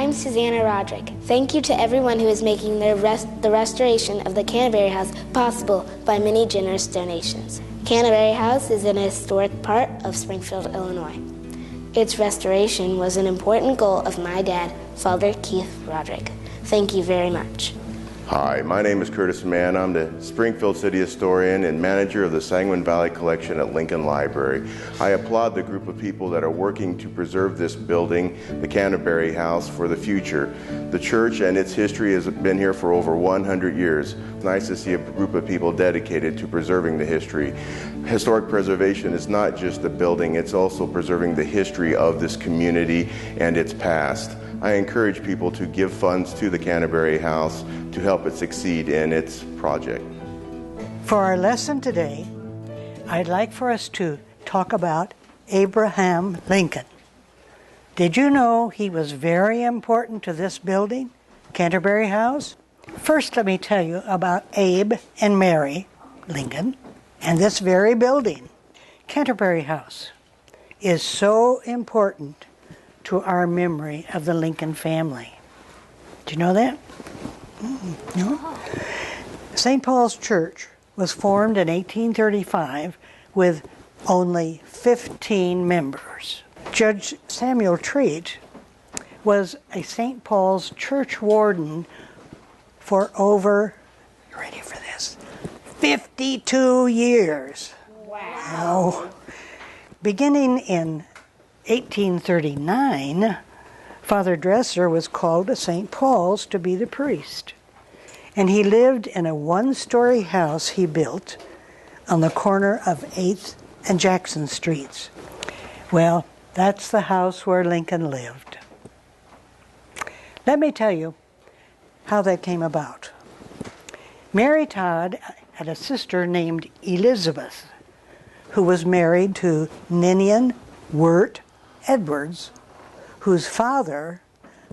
I'm Susanna Roderick. Thank you to everyone who is making the restoration of the Canterbury House possible by many generous donations. Canterbury House is an historic part of Springfield, Illinois. Its restoration was an important goal of my dad, Father Keith Roderick. Thank you very much. Hi, my name is Curtis Mann. I'm the Springfield City Historian and manager of the Sangamon Valley Collection at Lincoln Library. I applaud the group of people that are working to preserve this building, the Canterbury House, for the future. The church and its history has been here for over 100 years. It's nice to see a group of people dedicated to preserving the history. Historic preservation is not just the building, it's also preserving the history of this community and its past. I encourage people to give funds to the Canterbury House to help it succeed in its project. For our lesson today, I'd like for us to talk about Abraham Lincoln. Did you know he was very important to this building, Canterbury House? First, let me tell you about Abe and Mary Lincoln and this very building. Canterbury House is so important to our memory of the Lincoln family. Do you know that? No? St. Paul's Church was formed in 1835 with only 15 members. Judge Samuel Treat was a St. Paul's church warden for over, you ready for this, 52 years. Wow. Beginning in 1839, Father Dresser was called to St. Paul's to be the priest. And he lived in a one-story house he built on the corner of 8th and Jackson Streets. Well, that's the house where Lincoln lived. Let me tell you how that came about. Mary Todd had a sister named Elizabeth, who was married to Ninian Wirt Edwards, whose father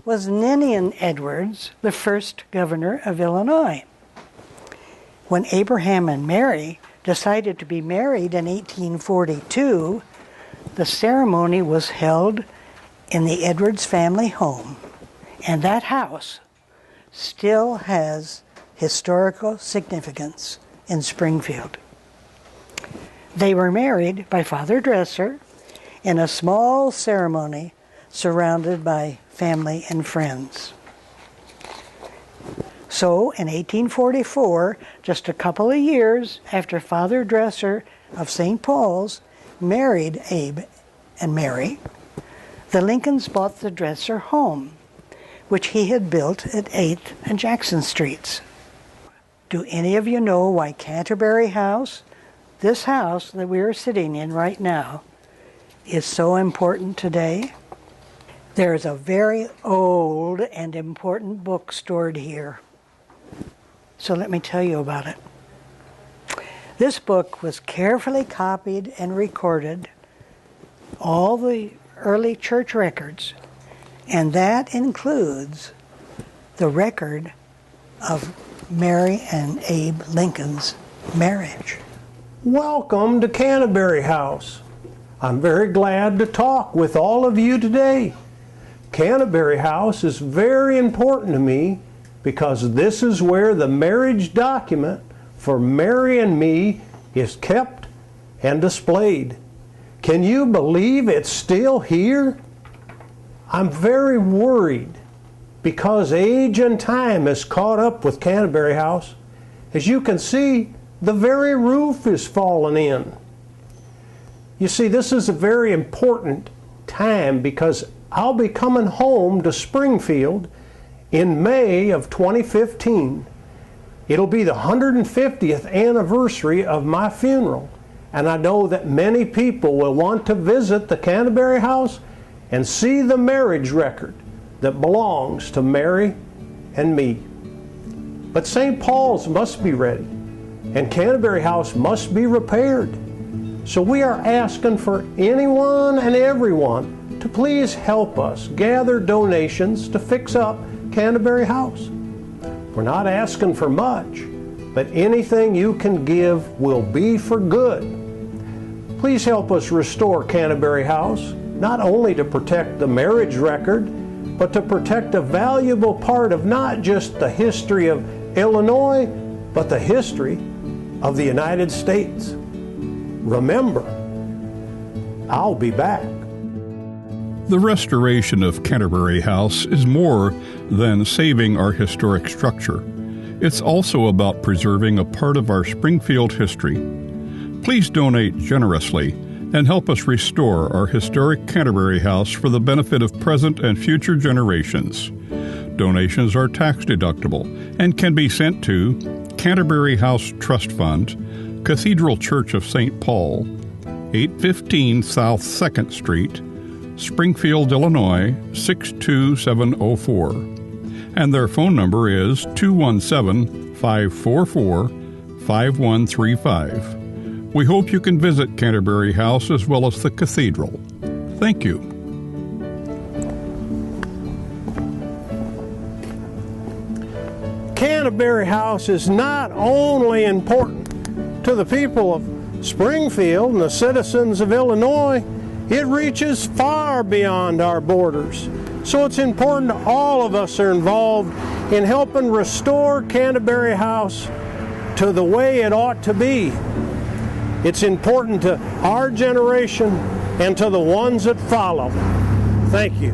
was Ninian Edwards, the first governor of Illinois. When Abraham and Mary decided to be married in 1842, the ceremony was held in the Edwards family home, and that house still has historical significance in Springfield. They were married by Father Dresser in a small ceremony surrounded by family and friends. So in 1844, just a couple of years after Father Dresser of St. Paul's married Abe and Mary, the Lincolns bought the Dresser home, which he had built at 8th and Jackson Streets. Do any of you know why Canterbury House, this house that we are sitting in right now, is so important today? There is a very old and important book stored here. So let me tell you about it. This book was carefully copied and recorded, all the early church records, and that includes the record of Mary and Abe Lincoln's marriage. Welcome to Canterbury House. I'm very glad to talk with all of you today. Canterbury House is very important to me because this is where the marriage document for Mary and me is kept and displayed. Can you believe it's still here? I'm very worried because age and time has caught up with Canterbury House. As you can see, the very roof is fallen in. You see, this is a very important time because I'll be coming home to Springfield in May of 2015. It'll be the 150th anniversary of my funeral, and I know that many people will want to visit the Canterbury House and see the marriage record that belongs to Mary and me. But St. Paul's must be ready, and Canterbury House must be repaired. So we are asking for anyone and everyone to please help us gather donations to fix up Canterbury House. We're not asking for much, but anything you can give will be for good. Please help us restore Canterbury House, not only to protect the marriage record, but to protect a valuable part of not just the history of Illinois, but the history of the United States. Remember, I'll be back. The restoration of Canterbury House is more than saving our historic structure. It's also about preserving a part of our Springfield history. Please donate generously and help us restore our historic Canterbury House for the benefit of present and future generations. Donations are tax deductible and can be sent to Canterbury House Trust Fund, Cathedral Church of St. Paul, 815 South 2nd Street, Springfield, Illinois 62704. And their phone number is 217-544-5135. We hope you can visit Canterbury House as well as the cathedral. Thank you. Canterbury House is not only important to the people of Springfield and the citizens of Illinois, it reaches far beyond our borders. So it's important all of us are involved in helping restore Canterbury House to the way it ought to be. It's important to our generation and to the ones that follow. Thank you.